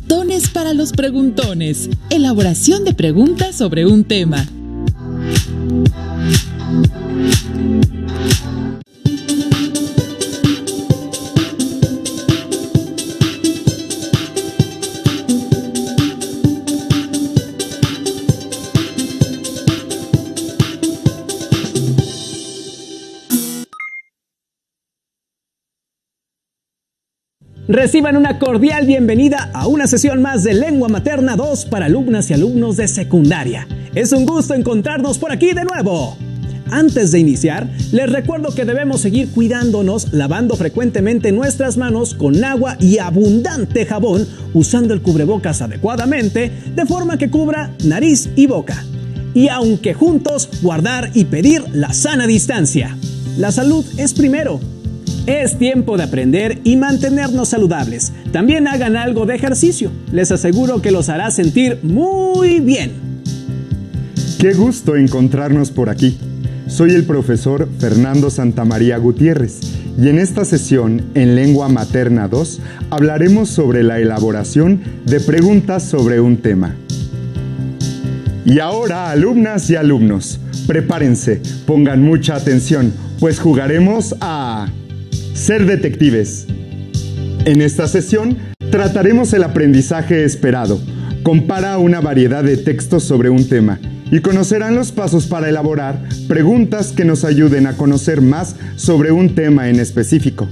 Dones para los preguntones. Elaboración de preguntas sobre un tema. Reciban una cordial bienvenida a una sesión más de Lengua Materna 2 para alumnas y alumnos de secundaria. Es un gusto encontrarnos por aquí de nuevo. Antes de iniciar, les recuerdo que debemos seguir cuidándonos lavando frecuentemente nuestras manos con agua y abundante jabón, usando el cubrebocas adecuadamente, de forma que cubra nariz y boca. Y aunque juntos, guardar y pedir la sana distancia. La salud es primero. Es tiempo de aprender y mantenernos saludables. También hagan algo de ejercicio. Les aseguro que los hará sentir muy bien. Qué gusto encontrarnos por aquí. Soy el profesor Fernando Santamaría Gutiérrez y en esta sesión en Lengua Materna 2 hablaremos sobre la elaboración de preguntas sobre un tema. Y ahora, alumnas y alumnos, prepárense, pongan mucha atención, pues jugaremos a ser detectives. En esta sesión trataremos el aprendizaje esperado. Compara una variedad de textos sobre un tema y conocerán los pasos para elaborar preguntas que nos ayuden a conocer más sobre un tema en específico.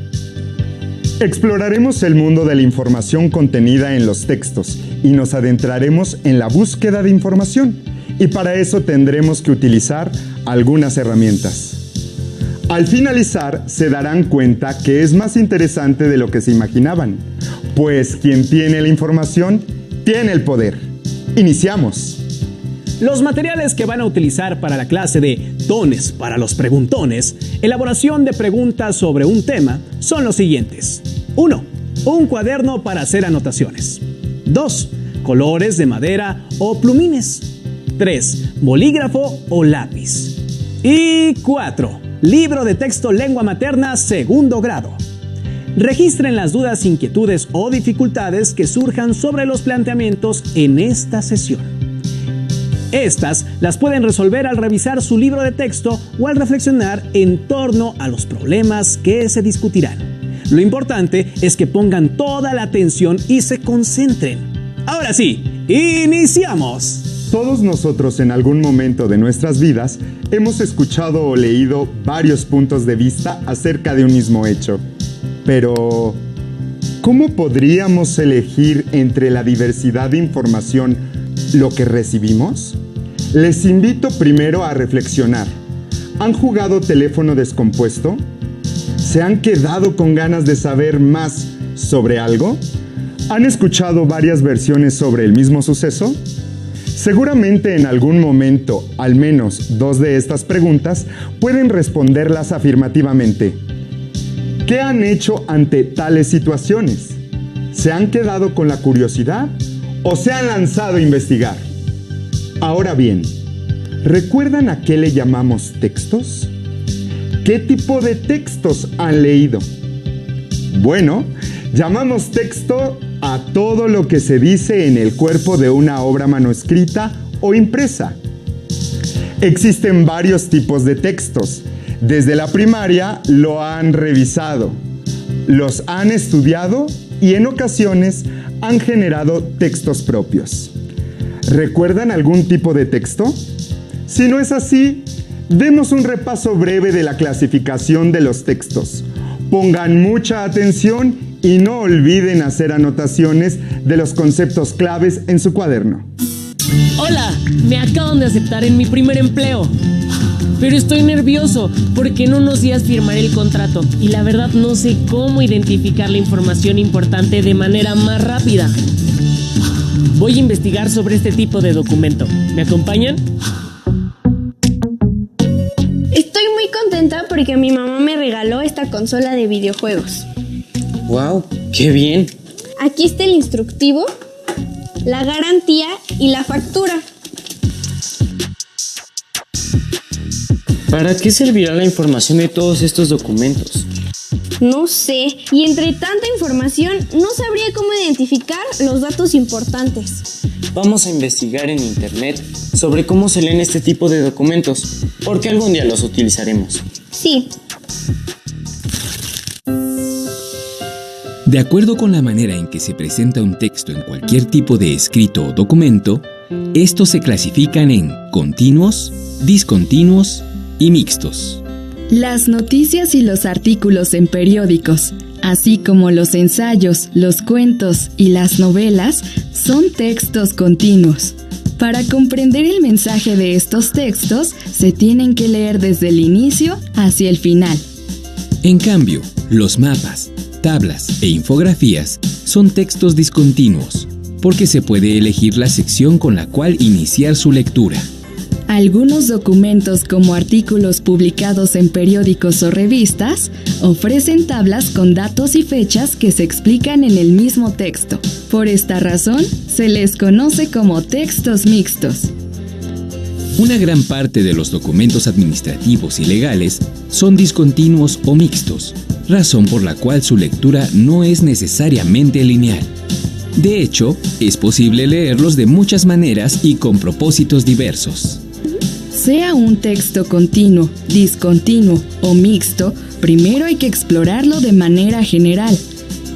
Exploraremos el mundo de la información contenida en los textos y nos adentraremos en la búsqueda de información. Y para eso tendremos que utilizar algunas herramientas. Al finalizar, se darán cuenta que es más interesante de lo que se imaginaban, pues quien tiene la información, tiene el poder. ¡Iniciamos! Los materiales que van a utilizar para la clase de Dones para los preguntones, elaboración de preguntas sobre un tema, son los siguientes. 1. Un cuaderno para hacer anotaciones. 2. Colores de madera o plumines. 3. Bolígrafo o lápiz. Y 4. Libro de texto Lengua Materna, segundo grado. Registren las dudas, inquietudes o dificultades que surjan sobre los planteamientos en esta sesión. Estas las pueden resolver al revisar su libro de texto o al reflexionar en torno a los problemas que se discutirán. Lo importante es que pongan toda la atención y se concentren. Ahora sí, ¡iniciamos! Todos nosotros en algún momento de nuestras vidas hemos escuchado o leído varios puntos de vista acerca de un mismo hecho. Pero, ¿cómo podríamos elegir entre la diversidad de información lo que recibimos? Les invito primero a reflexionar. ¿Han jugado teléfono descompuesto? ¿Se han quedado con ganas de saber más sobre algo? ¿Han escuchado varias versiones sobre el mismo suceso? Seguramente en algún momento, al menos 2 de estas preguntas, pueden responderlas afirmativamente. ¿Qué han hecho ante tales situaciones? ¿Se han quedado con la curiosidad o se han lanzado a investigar? Ahora bien, ¿recuerdan a qué le llamamos textos? ¿Qué tipo de textos han leído? Bueno, llamamos texto a todo lo que se dice en el cuerpo de una obra manuscrita o impresa. Existen varios tipos de textos. Desde la primaria lo han revisado, los han estudiado y en ocasiones han generado textos propios. ¿Recuerdan algún tipo de texto? Si no es así, demos un repaso breve de la clasificación de los textos. Pongan mucha atención y no olviden hacer anotaciones de los conceptos claves en su cuaderno. Hola, me acaban de aceptar en mi primer empleo. Pero estoy nervioso porque en unos días firmaré el contrato y la verdad no sé cómo identificar la información importante de manera más rápida. Voy a investigar sobre este tipo de documento. ¿Me acompañan? Estoy muy contenta porque mi mamá me regaló esta consola de videojuegos. ¡Wow! ¡Qué bien! Aquí está el instructivo, la garantía y la factura. ¿Para qué servirá la información de todos estos documentos? No sé, y entre tanta información no sabría cómo identificar los datos importantes. Vamos a investigar en internet sobre cómo se leen este tipo de documentos, porque algún día los utilizaremos. Sí. De acuerdo con la manera en que se presenta un texto en cualquier tipo de escrito o documento, estos se clasifican en continuos, discontinuos y mixtos. Las noticias y los artículos en periódicos, así como los ensayos, los cuentos y las novelas, son textos continuos. Para comprender el mensaje de estos textos, se tienen que leer desde el inicio hacia el final. En cambio, los mapas, tablas e infografías son textos discontinuos, porque se puede elegir la sección con la cual iniciar su lectura. Algunos documentos, como artículos publicados en periódicos o revistas, ofrecen tablas con datos y fechas que se explican en el mismo texto. Por esta razón, se les conoce como textos mixtos. Una gran parte de los documentos administrativos y legales son discontinuos o mixtos, razón por la cual su lectura no es necesariamente lineal. De hecho, es posible leerlos de muchas maneras y con propósitos diversos. Sea un texto continuo, discontinuo o mixto, primero hay que explorarlo de manera general.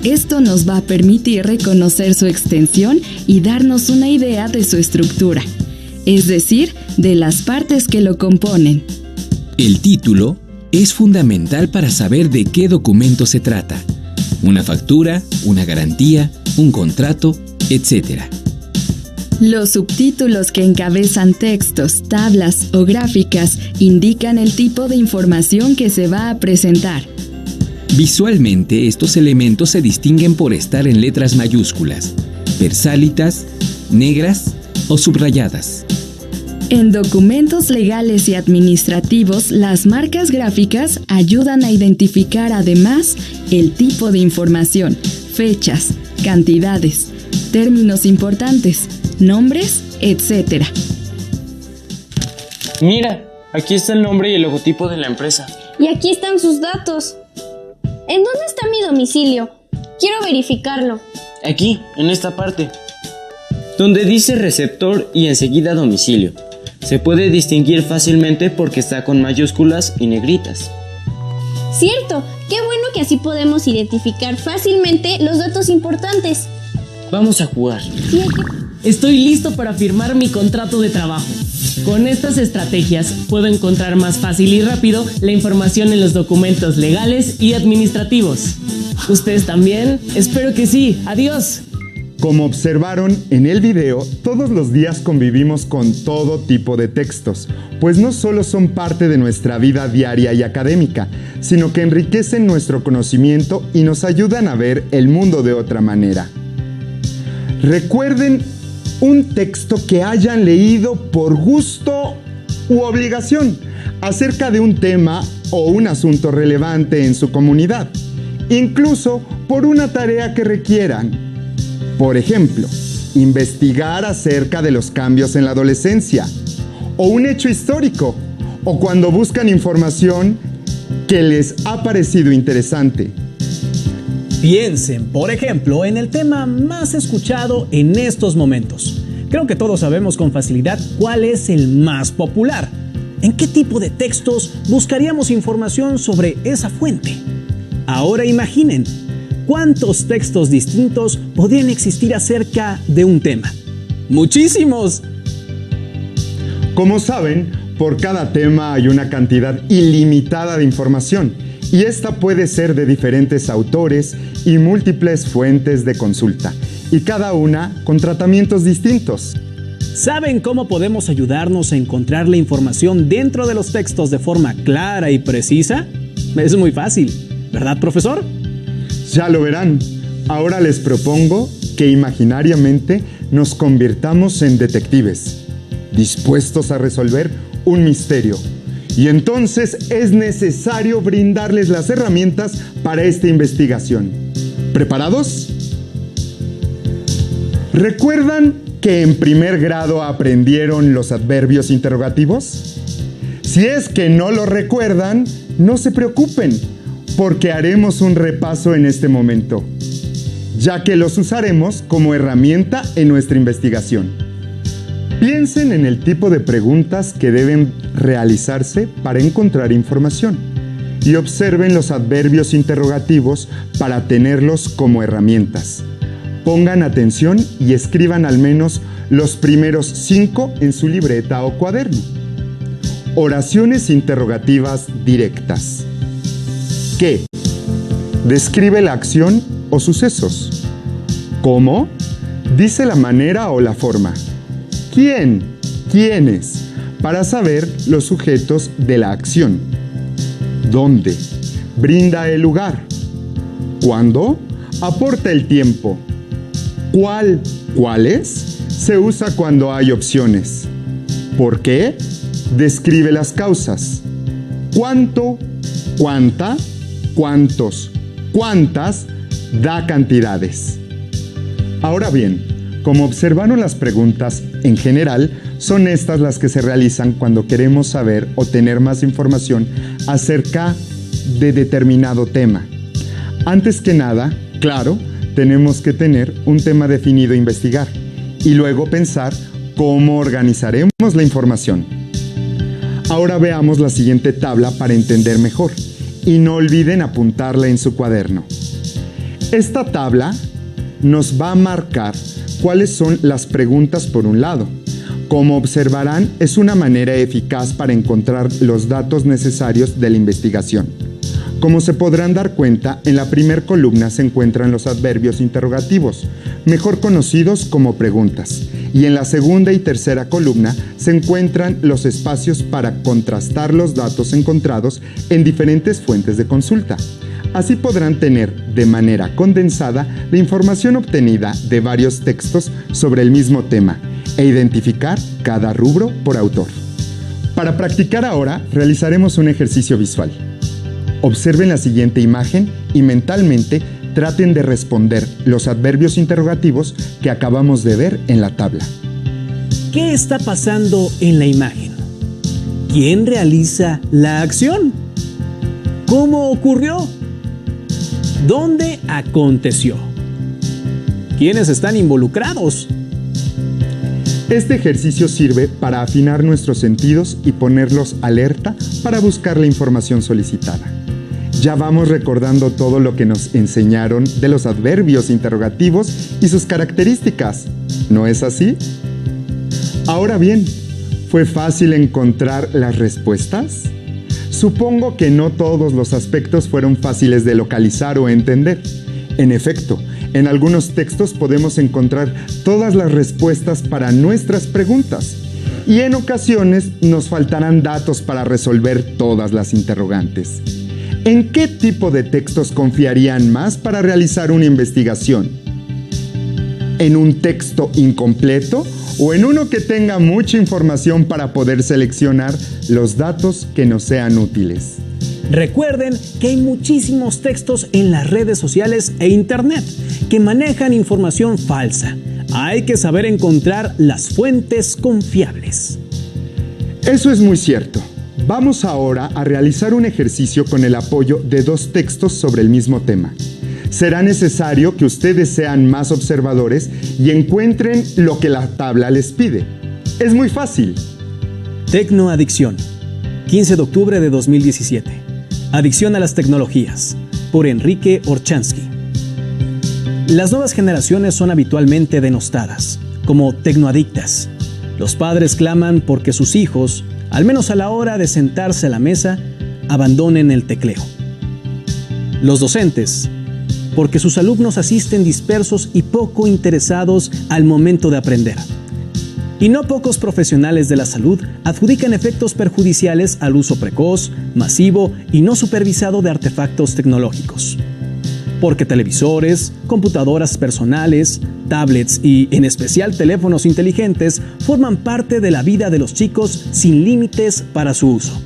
Esto nos va a permitir reconocer su extensión y darnos una idea de su estructura, es decir, de las partes que lo componen. El título es fundamental para saber de qué documento se trata. Una factura, una garantía, un contrato, etc. Los subtítulos que encabezan textos, tablas o gráficas indican el tipo de información que se va a presentar. Visualmente, estos elementos se distinguen por estar en letras mayúsculas, versálitas, negras o subrayadas. En documentos legales y administrativos, las marcas gráficas ayudan a identificar además el tipo de información, fechas, cantidades, términos importantes, nombres, etc. Mira, aquí está el nombre y el logotipo de la empresa. Y aquí están sus datos. ¿En dónde está mi domicilio? Quiero verificarlo. Aquí, en esta parte, donde dice receptor y enseguida domicilio. Se puede distinguir fácilmente porque está con mayúsculas y negritas. Cierto, qué bueno que así podemos identificar fácilmente los datos importantes. Vamos a jugar. Sí, Estoy listo para firmar mi contrato de trabajo. Con estas estrategias puedo encontrar más fácil y rápido la información en los documentos legales y administrativos. ¿Ustedes también? Espero que sí. Adiós. Como observaron en el video, todos los días convivimos con todo tipo de textos, pues no solo son parte de nuestra vida diaria y académica, sino que enriquecen nuestro conocimiento y nos ayudan a ver el mundo de otra manera. Recuerden un texto que hayan leído por gusto u obligación acerca de un tema o un asunto relevante en su comunidad, incluso por una tarea que requieran. Por ejemplo, investigar acerca de los cambios en la adolescencia, o un hecho histórico, o cuando buscan información que les ha parecido interesante. Piensen, por ejemplo, en el tema más escuchado en estos momentos. Creo que todos sabemos con facilidad cuál es el más popular. ¿En qué tipo de textos buscaríamos información sobre esa fuente? Ahora imaginen, ¿cuántos textos distintos podrían existir acerca de un tema? ¡Muchísimos! Como saben, por cada tema hay una cantidad ilimitada de información, y esta puede ser de diferentes autores y múltiples fuentes de consulta, y cada una con tratamientos distintos. ¿Saben cómo podemos ayudarnos a encontrar la información dentro de los textos de forma clara y precisa? Es muy fácil, ¿verdad, profesor? Ya lo verán. Ahora les propongo que imaginariamente nos convirtamos en detectives, dispuestos a resolver un misterio. Y entonces es necesario brindarles las herramientas para esta investigación. ¿Preparados? ¿Recuerdan que en primer grado aprendieron los adverbios interrogativos? Si es que no lo recuerdan, no se preocupen. porque haremos un repaso en este momento, ya que los usaremos como herramienta en nuestra investigación. Piensen en el tipo de preguntas que deben realizarse para encontrar información y observen los adverbios interrogativos para tenerlos como herramientas. Pongan atención y escriban al menos los primeros 5 en su libreta o cuaderno. Oraciones interrogativas directas. ¿Qué? Describe la acción o sucesos. ¿Cómo? Dice la manera o la forma. ¿Quién? ¿Quiénes? Para saber los sujetos de la acción. ¿Dónde? Brinda el lugar. ¿Cuándo? Aporta el tiempo. ¿Cuál? ¿Cuáles? Se usa cuando hay opciones. ¿Por qué? Describe las causas. ¿Cuánto? ¿Cuánta? ¿Cuántos? ¿Cuántas? Da cantidades. Ahora bien, como observaron las preguntas, en general, son estas las que se realizan cuando queremos saber o tener más información acerca de determinado tema. Antes que nada, claro, tenemos que tener un tema definido a investigar y luego pensar cómo organizaremos la información. Ahora veamos la siguiente tabla para entender mejor y no olviden apuntarla en su cuaderno. Esta tabla nos va a marcar cuáles son las preguntas por un lado. Como observarán, es una manera eficaz para encontrar los datos necesarios de la investigación. Como se podrán dar cuenta, en la primera columna se encuentran los adverbios interrogativos, mejor conocidos como preguntas, y en la segunda y tercera columna se encuentran los espacios para contrastar los datos encontrados en diferentes fuentes de consulta. Así podrán tener, de manera condensada, la información obtenida de varios textos sobre el mismo tema e identificar cada rubro por autor. Para practicar ahora, realizaremos un ejercicio visual. Observen la siguiente imagen y mentalmente traten de responder los adverbios interrogativos que acabamos de ver en la tabla. ¿Qué está pasando en la imagen? ¿Quién realiza la acción? ¿Cómo ocurrió? ¿Dónde aconteció? ¿Quiénes están involucrados? Este ejercicio sirve para afinar nuestros sentidos y ponerlos alerta para buscar la información solicitada. Ya vamos recordando todo lo que nos enseñaron de los adverbios interrogativos y sus características, ¿no es así? Ahora bien, ¿fue fácil encontrar las respuestas? Supongo que no todos los aspectos fueron fáciles de localizar o entender. En efecto, en algunos textos podemos encontrar todas las respuestas para nuestras preguntas y en ocasiones nos faltarán datos para resolver todas las interrogantes. ¿En qué tipo de textos confiarían más para realizar una investigación? ¿En un texto incompleto o en uno que tenga mucha información para poder seleccionar los datos que nos sean útiles? Recuerden que hay muchísimos textos en las redes sociales e internet que manejan información falsa. Hay que saber encontrar las fuentes confiables. Eso es muy cierto. Vamos ahora a realizar un ejercicio con el apoyo de 2 textos sobre el mismo tema. Será necesario que ustedes sean más observadores y encuentren lo que la tabla les pide. Es muy fácil. Tecnoadicción, 15 de octubre de 2017. Adicción a las tecnologías, por Enrique Orchansky. Las nuevas generaciones son habitualmente denostadas como tecnoadictas. Los padres claman porque sus hijos, al menos a la hora de sentarse a la mesa, abandonen el tecleo. Los docentes, porque sus alumnos asisten dispersos y poco interesados al momento de aprender. Y no pocos profesionales de la salud adjudican efectos perjudiciales al uso precoz, masivo y no supervisado de artefactos tecnológicos. Porque televisores, computadoras personales, tablets y, en especial, teléfonos inteligentes forman parte de la vida de los chicos sin límites para su uso.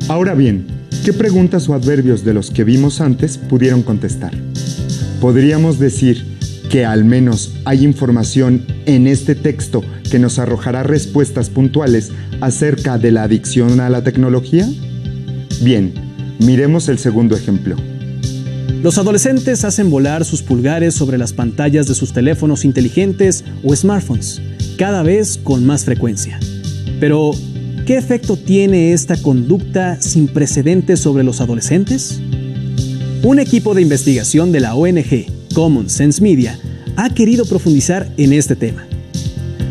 Ahora bien, ¿qué preguntas o adverbios de los que vimos antes pudieron contestar? Podríamos decir que al menos hay información en este texto que nos arrojará respuestas puntuales acerca de la adicción a la tecnología. Bien, Miremos el segundo ejemplo. Los adolescentes hacen volar sus pulgares sobre las pantallas de sus teléfonos inteligentes o smartphones, cada vez con más frecuencia. Pero, ¿qué efecto tiene esta conducta sin precedentes sobre los adolescentes? Un equipo de investigación de la ONG Common Sense Media ha querido profundizar en este tema.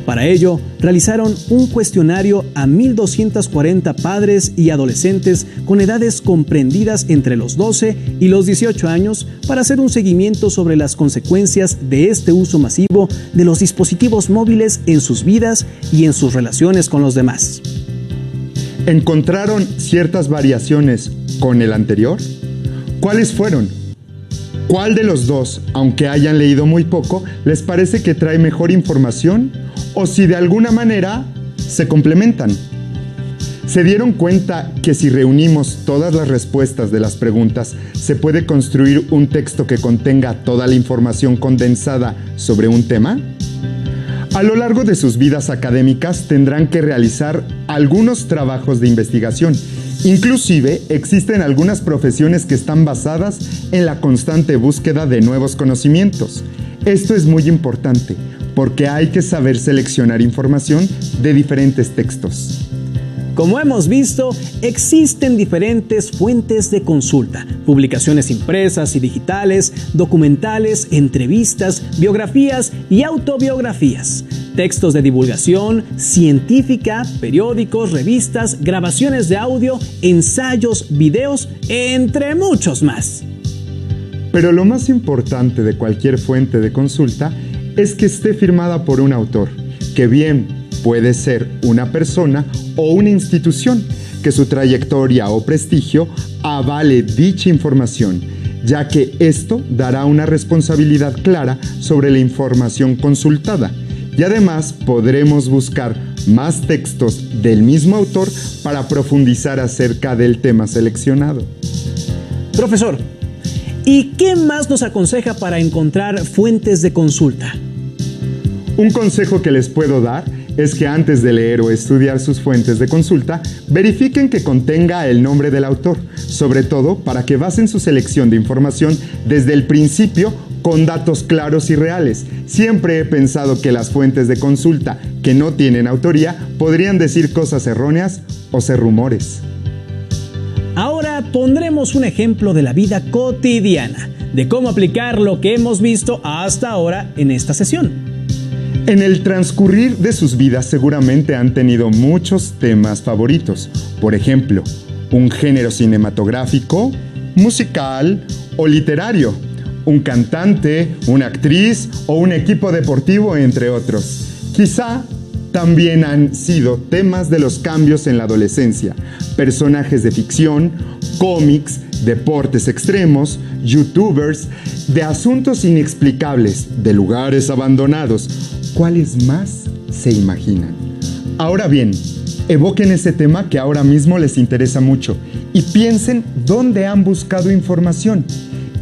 Para ello, realizaron un cuestionario a 1.240 padres y adolescentes con edades comprendidas entre los 12 y los 18 años para hacer un seguimiento sobre las consecuencias de este uso masivo de los dispositivos móviles en sus vidas y en sus relaciones con los demás. ¿Encontraron ciertas variaciones con el anterior? ¿Cuáles fueron? ¿Cuál de los dos, aunque hayan leído muy poco, les parece que trae mejor información? ¿O si de alguna manera se complementan? ¿Se dieron cuenta que si reunimos todas las respuestas de las preguntas, se puede construir un texto que contenga toda la información condensada sobre un tema? A lo largo de sus vidas académicas tendrán que realizar algunos trabajos de investigación. Inclusive existen algunas profesiones que están basadas en la constante búsqueda de nuevos conocimientos. Esto es muy importante porque hay que saber seleccionar información de diferentes textos. Como hemos visto, existen diferentes fuentes de consulta, publicaciones impresas y digitales, documentales, entrevistas, biografías y autobiografías, textos de divulgación científica, periódicos, revistas, grabaciones de audio, ensayos, videos, entre muchos más. Pero lo más importante de cualquier fuente de consulta es que esté firmada por un autor, que bien puede ser una persona o una institución, que su trayectoria o prestigio avale dicha información, ya que esto dará una responsabilidad clara sobre la información consultada. Y además podremos buscar más textos del mismo autor para profundizar acerca del tema seleccionado. Profesor, ¿y qué más nos aconseja para encontrar fuentes de consulta? Un consejo que les puedo dar es que antes de leer o estudiar sus fuentes de consulta, verifiquen que contenga el nombre del autor, sobre todo para que basen su selección de información desde el principio con datos claros y reales. Siempre he pensado que las fuentes de consulta que no tienen autoría podrían decir cosas erróneas o ser rumores. Ahora pondremos un ejemplo de la vida cotidiana, de cómo aplicar lo que hemos visto hasta ahora en esta sesión. En el transcurrir de sus vidas seguramente han tenido muchos temas favoritos. Por ejemplo, un género cinematográfico, musical o literario, un cantante, una actriz o un equipo deportivo, entre otros. Quizá también han sido temas de los cambios en la adolescencia, personajes de ficción, cómics, deportes extremos, youtubers, de asuntos inexplicables, de lugares abandonados. ¿Cuáles más se imaginan? Ahora bien, evoquen ese tema que ahora mismo les interesa mucho y piensen dónde han buscado información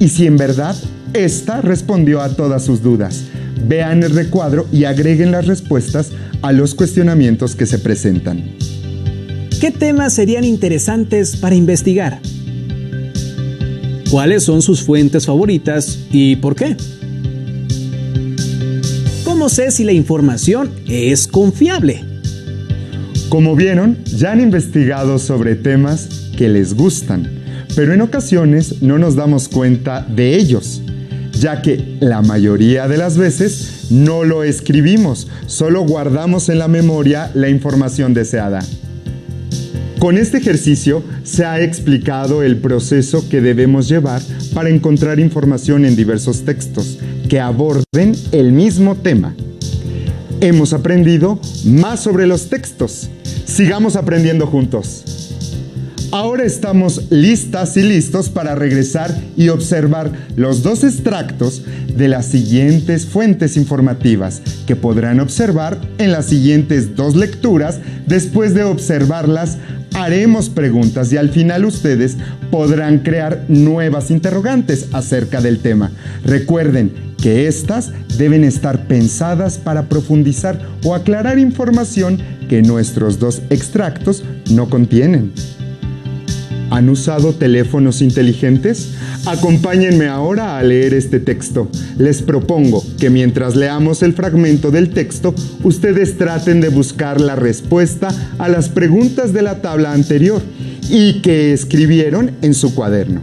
y si en verdad esta respondió a todas sus dudas. Vean el recuadro y agreguen las respuestas a los cuestionamientos que se presentan. ¿Qué temas serían interesantes para investigar? ¿Cuáles son sus fuentes favoritas y por qué? ¿Cómo sé si la información es confiable? Como vieron, ya han investigado sobre temas que les gustan, pero en ocasiones no nos damos cuenta de ellos, ya que la mayoría de las veces no lo escribimos, solo guardamos en la memoria la información deseada. Con este ejercicio se ha explicado el proceso que debemos llevar para encontrar información en diversos textos que aborden el mismo tema. Hemos aprendido más sobre los textos. Sigamos aprendiendo juntos. Ahora estamos listas y listos para regresar y observar los dos extractos de las siguientes fuentes informativas que podrán observar en las siguientes dos lecturas. Después de observarlas, haremos preguntas y al final ustedes podrán crear nuevas interrogantes acerca del tema. Recuerden que estas deben estar pensadas para profundizar o aclarar información que nuestros dos extractos no contienen. ¿Han usado teléfonos inteligentes? Acompáñenme ahora a leer este texto. Les propongo que mientras leamos el fragmento del texto, ustedes traten de buscar la respuesta a las preguntas de la tabla anterior y que escribieron en su cuaderno.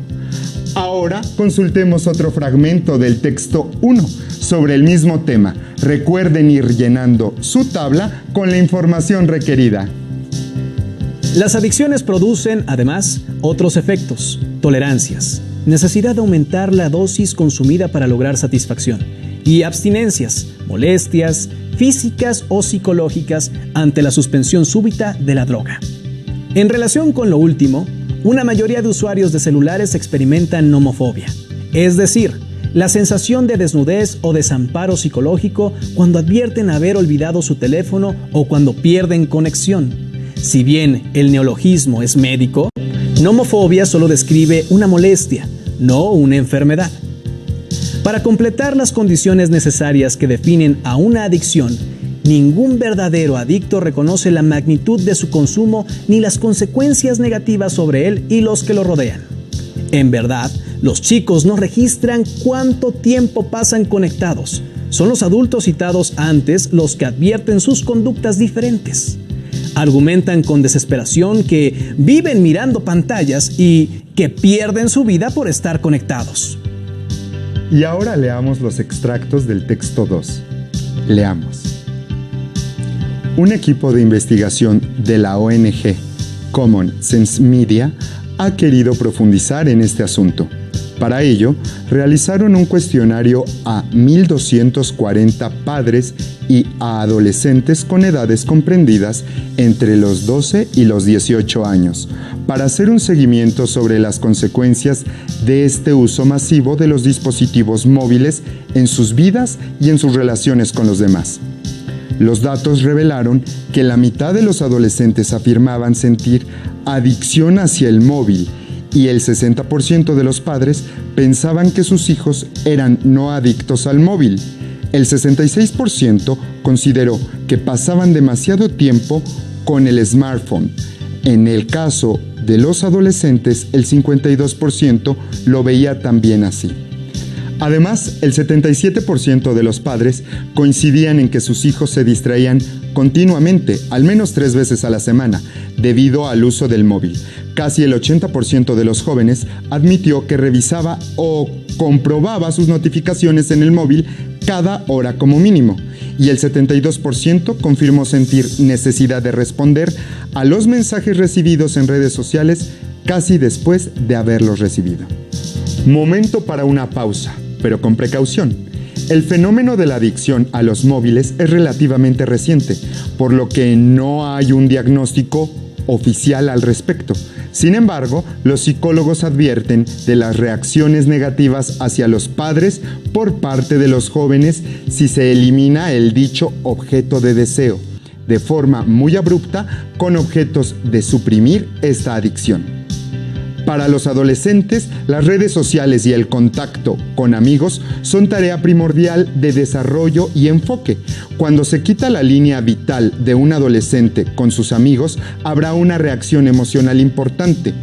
Ahora consultemos otro fragmento del texto 1 sobre el mismo tema. Recuerden ir llenando su tabla con la información requerida. Las adicciones producen, además, otros efectos: tolerancias, necesidad de aumentar la dosis consumida para lograr satisfacción, y abstinencias, molestias físicas o psicológicas ante la suspensión súbita de la droga. En relación con lo último, una mayoría de usuarios de celulares experimentan nomofobia, es decir, la sensación de desnudez o desamparo psicológico cuando advierten haber olvidado su teléfono o cuando pierden conexión. Si bien el neologismo es médico, nomofobia solo describe una molestia, no una enfermedad. Para completar las condiciones necesarias que definen a una adicción, ningún verdadero adicto reconoce la magnitud de su consumo ni las consecuencias negativas sobre él y los que lo rodean. En verdad, los chicos no registran cuánto tiempo pasan conectados. Son los adultos citados antes los que advierten sus conductas diferentes. Argumentan con desesperación que viven mirando pantallas y que pierden su vida por estar conectados. Y ahora leamos los extractos del texto 2. Leamos. Un equipo de investigación de la ONG Common Sense Media ha querido profundizar en este asunto. Para ello, realizaron un cuestionario a 1,240 padres y a adolescentes con edades comprendidas entre los 12 y los 18 años, para hacer un seguimiento sobre las consecuencias de este uso masivo de los dispositivos móviles en sus vidas y en sus relaciones con los demás. Los datos revelaron que la mitad de los adolescentes afirmaban sentir adicción hacia el móvil y el 60% de los padres pensaban que sus hijos eran no adictos al móvil. El 66% consideró que pasaban demasiado tiempo con el smartphone. En el caso de los adolescentes, el 52% lo veía también así. Además, el 77% de los padres coincidían en que sus hijos se distraían continuamente, al menos 3 veces a la semana, debido al uso del móvil. Casi el 80% de los jóvenes admitió que revisaba o comprobaba sus notificaciones en el móvil cada hora como mínimo, y el 72% confirmó sentir necesidad de responder a los mensajes recibidos en redes sociales casi después de haberlos recibido. Momento para una pausa, pero con precaución. El fenómeno de la adicción a los móviles es relativamente reciente, por lo que no hay un diagnóstico oficial al respecto. Sin embargo, los psicólogos advierten de las reacciones negativas hacia los padres por parte de los jóvenes si se elimina el dicho objeto de deseo, de forma muy abrupta, con objetos de suprimir esta adicción. Para los adolescentes, las redes sociales y el contacto con amigos son tarea primordial de desarrollo y enfoque. Cuando se quita la línea vital de un adolescente con sus amigos, habrá una reacción emocional importante,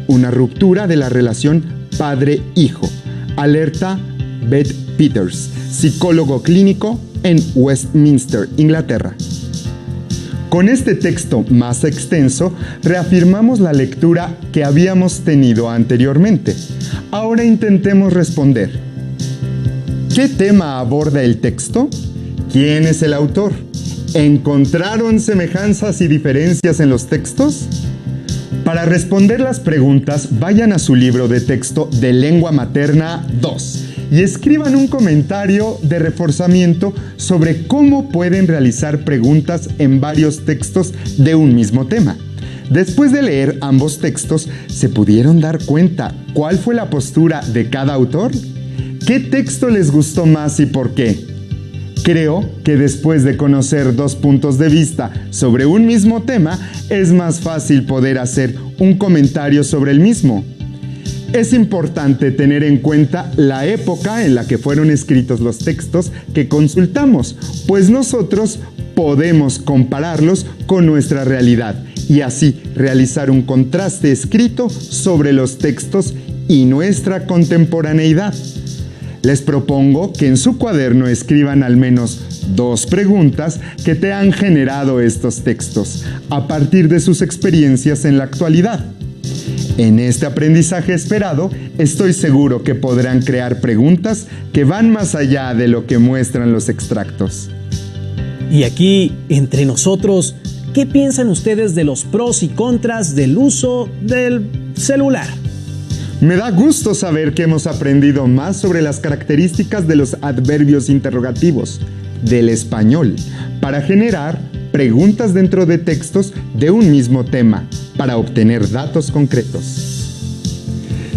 una ruptura de la relación padre-hijo. Alerta Beth Peters, psicólogo clínico en Westminster, Inglaterra. Con este texto más extenso, reafirmamos la lectura que habíamos tenido anteriormente. Ahora intentemos responder. ¿Qué tema aborda el texto? ¿Quién es el autor? ¿Encontraron semejanzas y diferencias en los textos? Para responder las preguntas, vayan a su libro de texto de Lengua Materna 2 y escriban un comentario de reforzamiento sobre cómo pueden realizar preguntas en varios textos de un mismo tema. Después de leer ambos textos, ¿se pudieron dar cuenta cuál fue la postura de cada autor? ¿Qué texto les gustó más y por qué? Creo que después de conocer 2 puntos de vista sobre un mismo tema, es más fácil poder hacer un comentario sobre el mismo. Es importante tener en cuenta la época en la que fueron escritos los textos que consultamos, pues nosotros podemos compararlos con nuestra realidad y así realizar un contraste escrito sobre los textos y nuestra contemporaneidad. Les propongo que en su cuaderno escriban al menos 2 preguntas que te han generado estos textos a partir de sus experiencias en la actualidad. En este aprendizaje esperado, estoy seguro que podrán crear preguntas que van más allá de lo que muestran los extractos. Y aquí, entre nosotros, ¿qué piensan ustedes de los pros y contras del uso del celular? Me da gusto saber que hemos aprendido más sobre las características de los adverbios interrogativos del español para generar preguntas dentro de textos de un mismo tema para obtener datos concretos.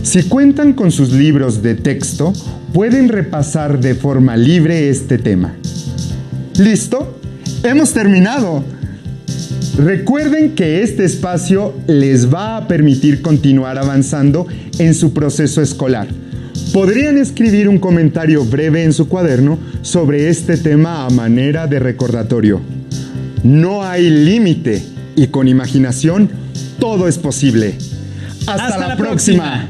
Si cuentan con sus libros de texto, pueden repasar de forma libre este tema. ¿Listo? ¡Hemos terminado! Recuerden que este espacio les va a permitir continuar avanzando en su proceso escolar. Podrían escribir un comentario breve en su cuaderno sobre este tema a manera de recordatorio. No hay límite y con imaginación todo es posible. ¡Hasta la próxima!